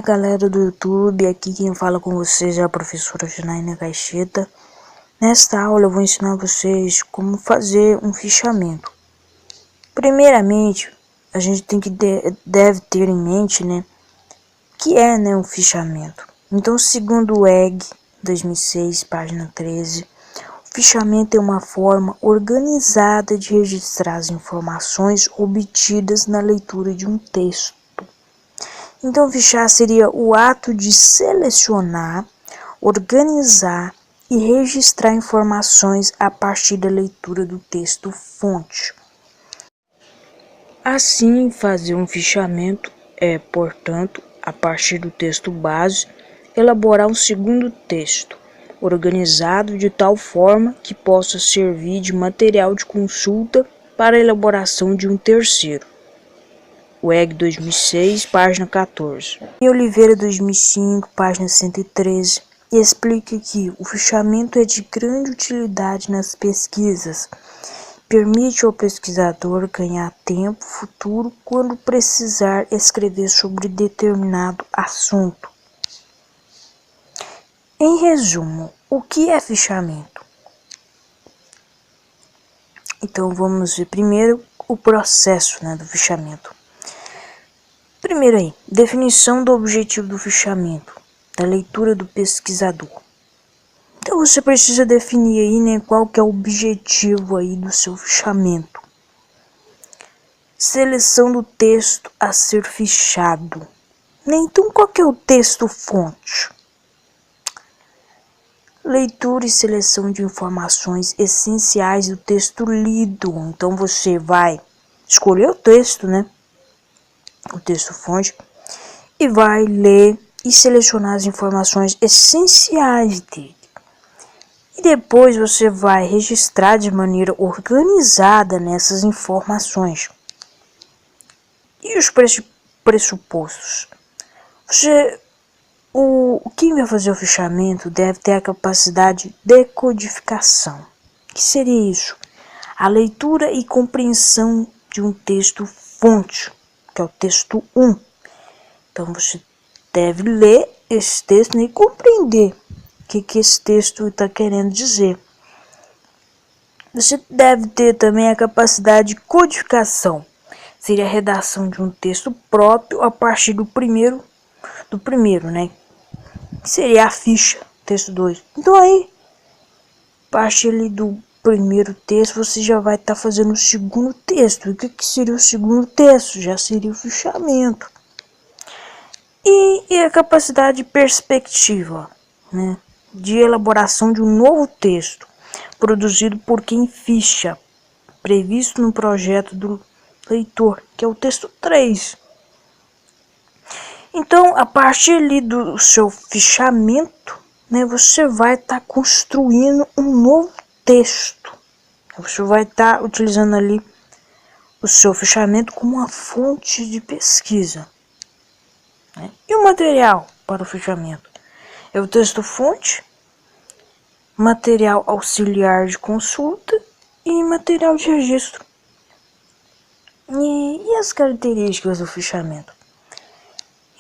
galera do YouTube, aqui quem fala com vocês é a professora Janaína Caixeta. Nesta aula eu vou ensinar vocês como fazer um fichamento. Primeiramente, a gente deve ter em mente, o que é, um fichamento. Então, segundo o EG 2006, página 13, o fichamento é uma forma organizada de registrar as informações obtidas na leitura de um texto. Então, fichar seria o ato de selecionar, organizar e registrar informações a partir da leitura do texto-fonte. Assim, fazer um fichamento é, portanto, a partir do texto base, elaborar um segundo texto, organizado de tal forma que possa servir de material de consulta para a elaboração de um terceiro. O EG 2006, página 14. E Oliveira 2005, página 113, explica que o fichamento é de grande utilidade nas pesquisas. Permite ao pesquisador ganhar tempo futuro quando precisar escrever sobre determinado assunto. Em resumo, o que é fichamento? Então vamos ver primeiro o processo do fichamento. Primeiro aí, definição do objetivo do fichamento, da leitura do pesquisador. Então você precisa definir aí, qual que é o objetivo aí do seu fichamento. Seleção do texto a ser fichado. Então qual que é o texto-fonte? Leitura e seleção de informações essenciais do texto lido. Então você vai escolher o texto, o texto-fonte, e vai ler e selecionar as informações essenciais dele. E depois você vai registrar de maneira organizada nessas informações. E os pressupostos? Quem vai fazer o fichamento deve ter a capacidade de decodificação. O que seria isso? A leitura e compreensão de um texto-fonte, que é o texto 1. Então você deve ler esse texto e compreender o que esse texto está querendo dizer. Você deve ter também a capacidade de codificação. Seria a redação de um texto próprio a partir do primeiro, que seria a ficha, texto 2. Então aí, a partir ali do primeiro texto, você já vai estar fazendo o segundo texto. E o que seria o segundo texto? Já seria o fichamento. E a capacidade de perspectiva, de elaboração de um novo texto, produzido por quem ficha, previsto no projeto do leitor, que é o texto 3. Então, a partir ali do seu fichamento, você vai estar construindo um novo texto. Você vai estar utilizando ali o seu fichamento como uma fonte de pesquisa. E o material para o fichamento? É o texto-fonte, material auxiliar de consulta e material de registro. E as características do fichamento?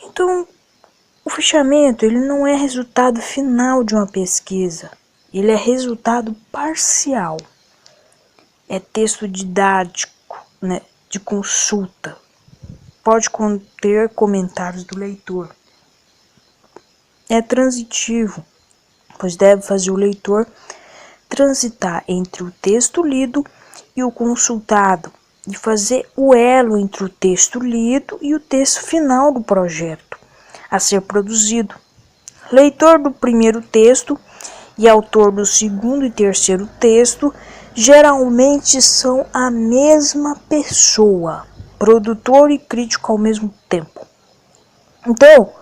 Então, o fichamento ele não é resultado final de uma pesquisa, ele é resultado parcial. É texto didático, de consulta. Pode conter comentários do leitor. É transitivo, pois deve fazer o leitor transitar entre o texto lido e o consultado, e fazer o elo entre o texto lido e o texto final do projeto a ser produzido. Leitor do primeiro texto e autor do segundo e terceiro texto geralmente são a mesma pessoa, produtor e crítico ao mesmo tempo. Então,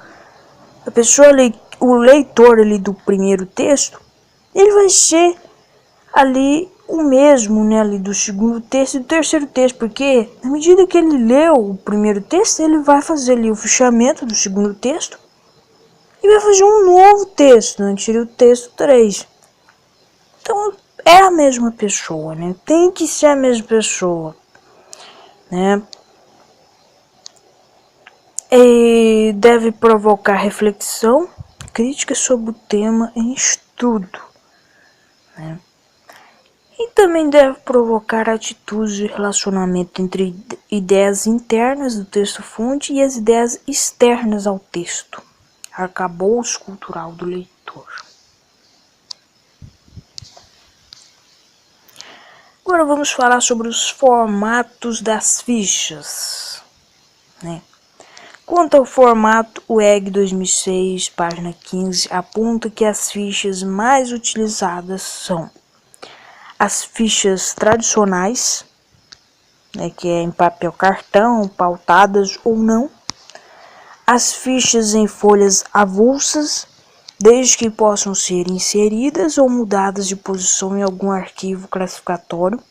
o leitor ali do primeiro texto, ele vai ser ali o mesmo, ali do segundo texto e do terceiro texto, porque na medida que ele leu o primeiro texto, ele vai fazer ali o fichamento do segundo texto e vai fazer um novo texto, que seria o texto 3. Então, é a mesma pessoa, Tem que ser a mesma pessoa, E deve provocar reflexão crítica sobre o tema em estudo, né? E também deve provocar atitudes de relacionamento entre ideias internas do texto-fonte e as ideias externas ao texto, arcabouço cultural do leitor. Agora vamos falar sobre os formatos das fichas, né? Quanto ao formato, o EG 2006, página 15, aponta que as fichas mais utilizadas são as fichas tradicionais, né, que é em papel cartão, pautadas ou não, as fichas em folhas avulsas, desde que possam ser inseridas ou mudadas de posição em algum arquivo classificatório,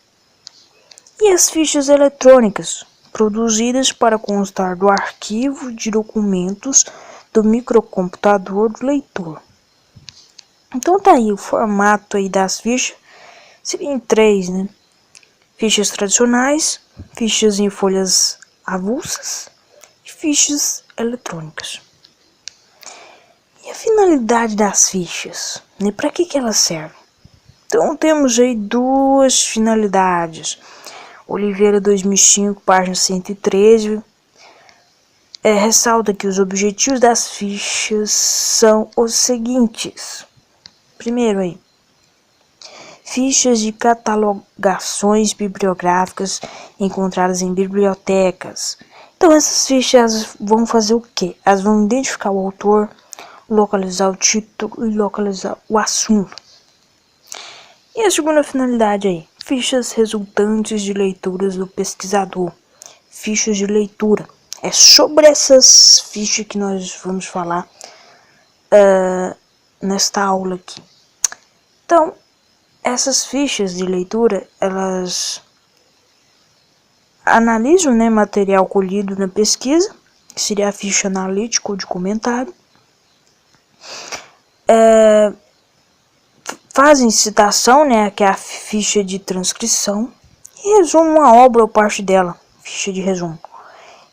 e as fichas eletrônicas, produzidas para constar do arquivo de documentos do microcomputador do leitor. Então tá aí o formato aí das fichas, seria em 3, né? Fichas tradicionais, fichas em folhas avulsas e fichas eletrônicas. E a finalidade das fichas, né? Para que elas servem? Então temos aí 2 finalidades. Oliveira 2005, página 113, ressalta que os objetivos das fichas são os seguintes. Primeiro aí, fichas de catalogações bibliográficas encontradas em bibliotecas. Então essas fichas vão fazer o quê? Elas vão identificar o autor, localizar o título e localizar o assunto. E a segunda finalidade aí, fichas resultantes de leituras do pesquisador, fichas de leitura. É sobre essas fichas que nós vamos falar nesta aula aqui. Então, essas fichas de leitura, elas analisam, né, material colhido na pesquisa, que seria a ficha analítica ou de comentário, fazem citação, né, que é a ficha de transcrição, e resumem uma obra ou parte dela, ficha de resumo.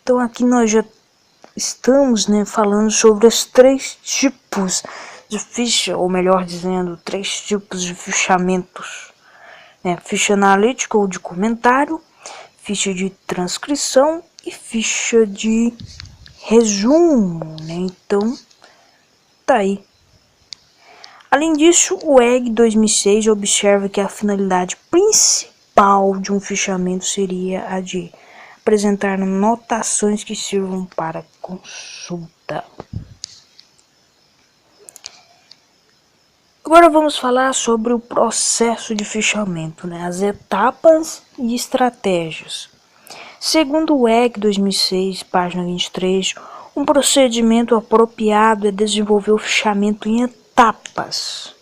Então aqui nós já estamos, né, falando sobre os 3 tipos de ficha, ou melhor dizendo, 3 tipos de fichamentos, né, ficha analítica ou de comentário, ficha de transcrição e ficha de resumo, né? Então tá aí. Além disso, o EG 2006 observa que a finalidade principal de um fichamento seria a de apresentar notações que sirvam para consulta. Agora vamos falar sobre o processo de fichamento, né? As etapas e estratégias. Segundo o EG 2006, página 23, um procedimento apropriado é desenvolver o fichamento em etapas.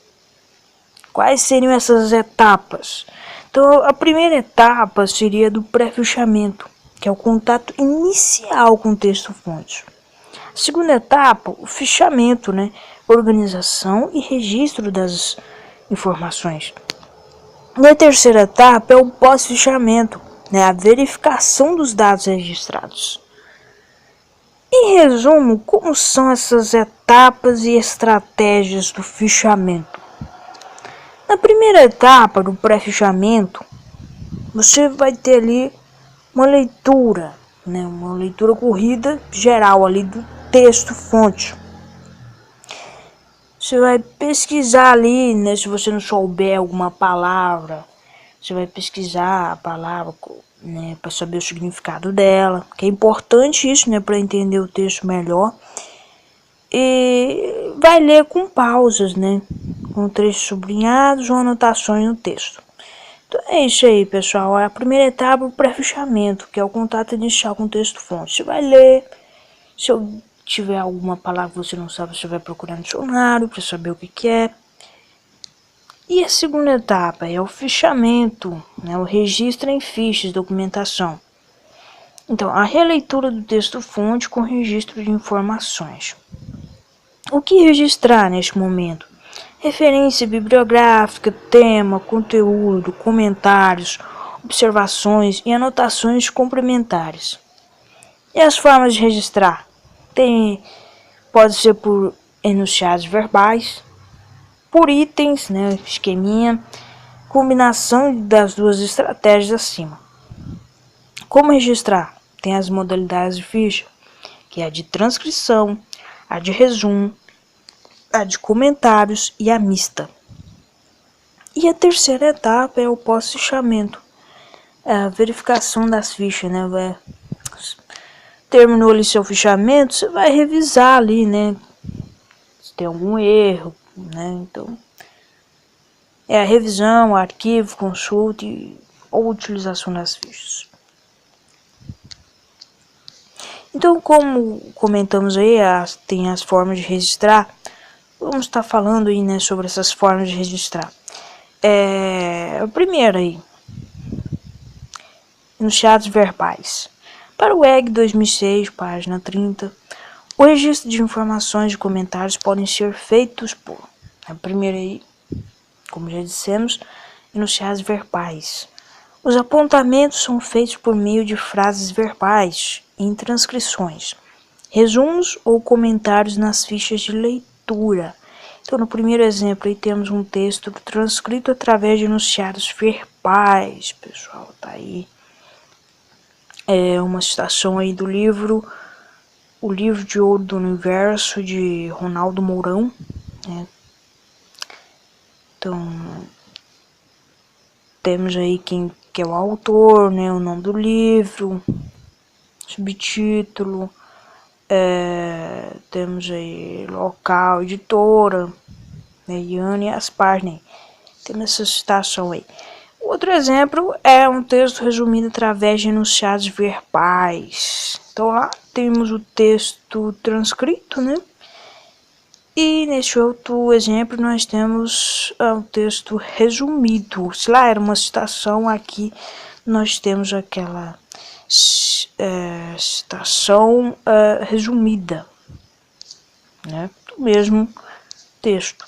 Quais seriam essas etapas? Então, a primeira etapa seria do pré-fichamento, que é o contato inicial com o texto-fonte. A segunda etapa, o fichamento, né? Organização e registro das informações. E a terceira etapa é o pós-fichamento, né? A verificação dos dados registrados. Em resumo, como são essas etapas e estratégias do fichamento? Na primeira etapa do pré-fichamento, você vai ter ali uma leitura, né? Uma leitura corrida geral ali do texto-fonte. Você vai pesquisar ali, né? Se você não souber alguma palavra, você vai pesquisar a palavra, né, para saber o significado dela, que é importante isso, né, para entender o texto melhor. E vai ler com pausas, né, com trechos sublinhados ou anotações no texto. Então é isso aí, pessoal. É a primeira etapa, o pré-fichamento, que é o contato inicial com o texto-fonte. Você vai ler, se eu tiver alguma palavra que você não sabe, você vai procurar no dicionário para saber o que é. E a segunda etapa é o fichamento, né, o registro em fichas, documentação. Então, a releitura do texto-fonte com registro de informações. O que registrar neste momento? Referência bibliográfica, tema, conteúdo, comentários, observações e anotações complementares. E as formas de registrar? Pode ser por enunciados verbais, por itens, né, esqueminha, combinação das duas estratégias acima. Como registrar? Tem as modalidades de ficha, que é a de transcrição, a de resumo, a de comentários e a mista. E a terceira etapa é o pós-fichamento, é a verificação das fichas, né? Terminou ali seu fichamento, você vai revisar ali, né? Se tem algum erro, né? Então, é a revisão, arquivo, consulta ou utilização das fichas. Então, como comentamos aí, tem as formas de registrar. Vamos estar falando aí, né, sobre essas formas de registrar. A primeira aí, enunciados verbais. Para o EG 2006, página 30, o registro de informações e comentários podem ser feitos por, a primeira aí, como já dissemos, enunciados verbais. Os apontamentos são feitos por meio de frases verbais em transcrições, resumos ou comentários nas fichas de leitura. Então, no primeiro exemplo, aí temos um texto transcrito através de enunciados verbais, pessoal, tá aí. É uma citação aí do livro O Livro de Ouro do Universo, de Ronaldo Mourão, né? Então, temos aí quem que é o autor, né, o nome do livro, subtítulo, temos aí local, editora, né, Iane e as páginas. Temos essa citação aí. Outro exemplo é um texto resumido através de enunciados verbais. Então lá temos o texto transcrito, né? E neste outro exemplo nós temos o texto resumido. Se lá era uma citação, aqui nós temos aquela citação resumida, né, do mesmo texto.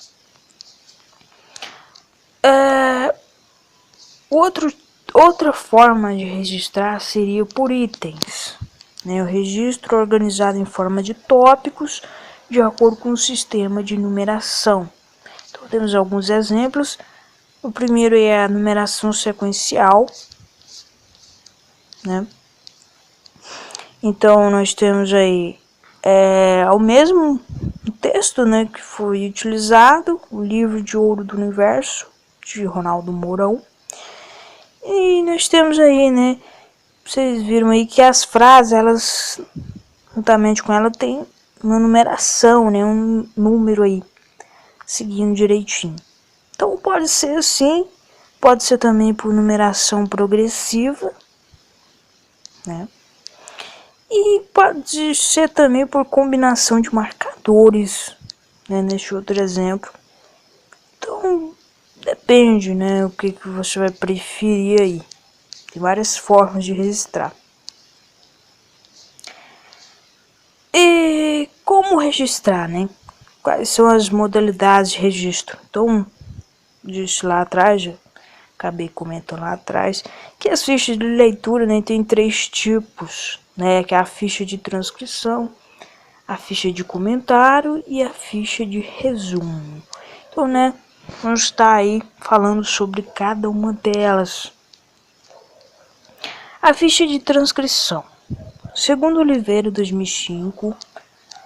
Outra forma de registrar seria por itens, né, o registro organizado em forma de tópicos de acordo com o sistema de numeração. Então temos alguns exemplos. O primeiro é a numeração sequencial, né? Então nós temos aí o mesmo texto, né, que foi utilizado, o Livro de Ouro do Universo, de Ronaldo Mourão. E nós temos aí, né, vocês viram aí que as frases, elas, juntamente com ela, tem uma numeração, né, um número aí, seguindo direitinho. Então pode ser assim, pode ser também por numeração progressiva, né? E pode ser também por combinação de marcadores, né, neste outro exemplo. Então, depende, né, o que você vai preferir aí. Tem várias formas de registrar. E como registrar, né? Quais são as modalidades de registro? Então, disse lá atrás, já acabei comentando lá atrás, que as fichas de leitura, né, tem 3 tipos, né, que é a ficha de transcrição, a ficha de comentário e a ficha de resumo. Então, né, vamos estar aí falando sobre cada uma delas. A ficha de transcrição. Segundo Oliveira, 2005,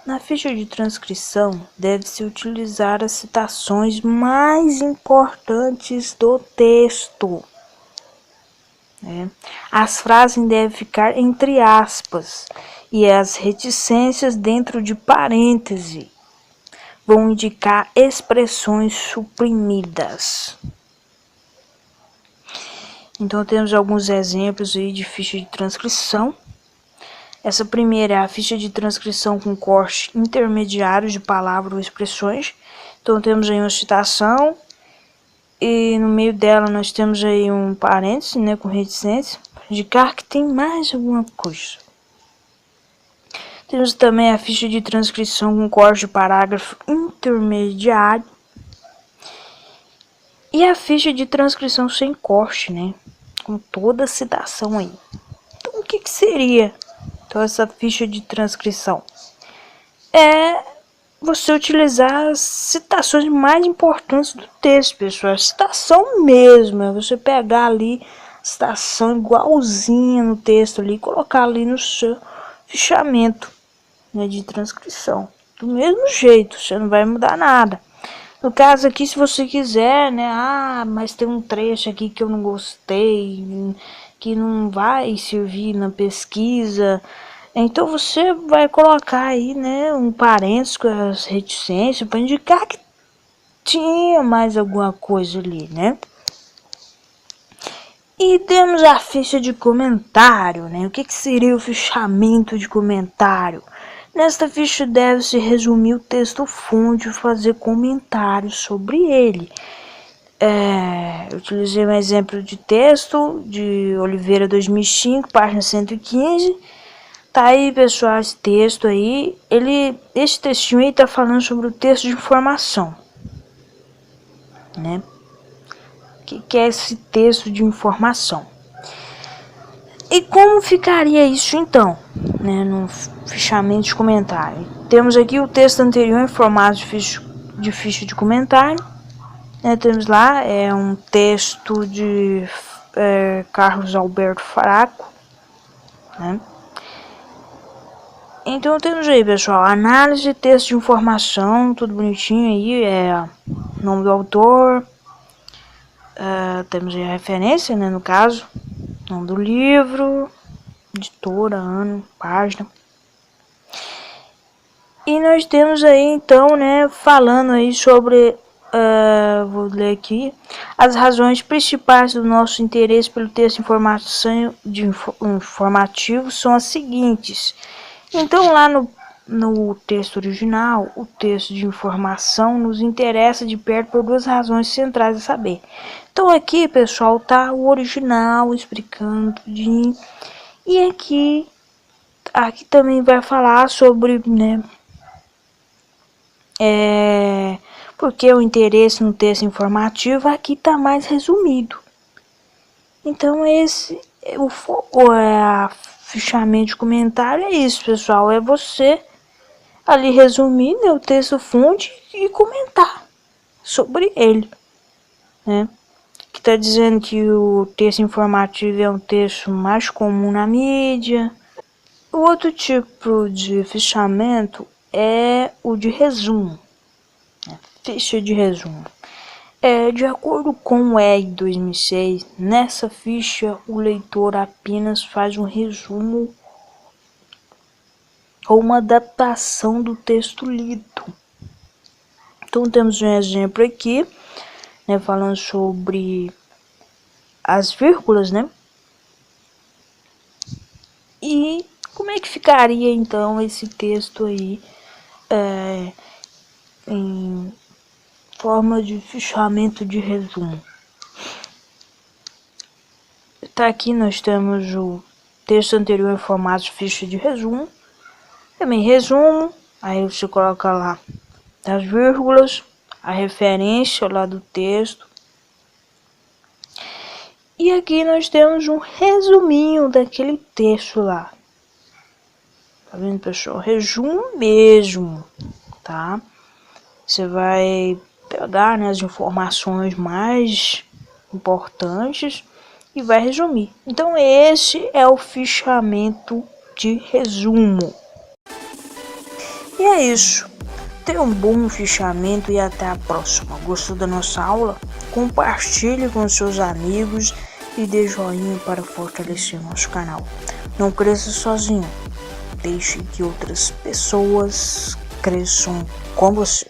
na ficha de transcrição deve-se utilizar as citações mais importantes do texto. As frases devem ficar entre aspas e as reticências dentro de parênteses vão indicar expressões suprimidas. Então temos alguns exemplos aí de ficha de transcrição. Essa primeira é a ficha de transcrição com corte intermediário de palavras ou expressões. Então temos aí uma citação e no meio dela nós temos aí um parênteses, né, com reticência, para indicar que tem mais alguma coisa. Temos também a ficha de transcrição com corte de parágrafo intermediário e a ficha de transcrição sem corte, né, com toda a citação aí. Então o que seria então essa ficha de transcrição? é você utilizar as citações mais importantes do texto, pessoal. A citação mesmo, é você pegar ali a citação igualzinha no texto ali e colocar ali no seu fichamento, né, de transcrição. Do mesmo jeito, você não vai mudar nada. No caso aqui, se você quiser, né, mas tem um trecho aqui que eu não gostei, que não vai servir na pesquisa, então você vai colocar aí, né, um parênteses com as reticências para indicar que tinha mais alguma coisa ali, né? E temos a ficha de comentário, né? O que seria o fichamento de comentário? Nesta ficha deve-se resumir o texto-fonte e fazer comentários sobre ele. Eu utilizei um exemplo de texto de Oliveira 2005, página 115. Tá aí, pessoal, esse texto aí. Esse textinho aí tá falando sobre o texto de informação, né? O que é esse texto de informação? E como ficaria isso então, né, no fichamento de comentário? Temos aqui o texto anterior em formato de ficha de comentário, né? Temos lá um texto de Carlos Alberto Faraco, né? Então temos aí, pessoal, análise de texto de informação, tudo bonitinho aí, nome do autor, temos aí a referência, né, no caso, nome do livro, editora, ano, página. E nós temos aí então, né, falando aí sobre, vou ler aqui, as razões principais do nosso interesse pelo texto informativo são as seguintes. Então lá no texto original, o texto de informação nos interessa de perto por duas razões centrais a saber. Então aqui, pessoal, tá o original explicando tudinho. E aqui também vai falar sobre, né, porque o interesse no texto informativo aqui tá mais resumido. Então esse a fichamento de comentário é isso, pessoal, é você ali resumir, né, o texto fonte e comentar sobre ele, né? Que está dizendo que o texto informativo é um texto mais comum na mídia. O outro tipo de fichamento é o de resumo, né? Ficha de resumo. De acordo com o EG 2006, nessa ficha o leitor apenas faz um resumo ou uma adaptação do texto lido. Então temos um exemplo aqui, né, falando sobre as vírgulas, né? E como é que ficaria então esse texto aí em forma de fichamento de resumo? Tá, aqui nós temos o texto anterior em formato de ficha de resumo. Também resumo, aí você coloca lá as vírgulas, a referência lá do texto. E aqui nós temos um resuminho daquele texto lá. Tá vendo, pessoal? Resumo mesmo, tá? Você vai pegar, né, as informações mais importantes e vai resumir. Então esse é o fichamento de resumo. E é isso. Tenha um bom fichamento e até a próxima. Gostou da nossa aula? Compartilhe com seus amigos e dê joinha para fortalecer nosso canal. Não cresça sozinho. Deixe que outras pessoas cresçam com você.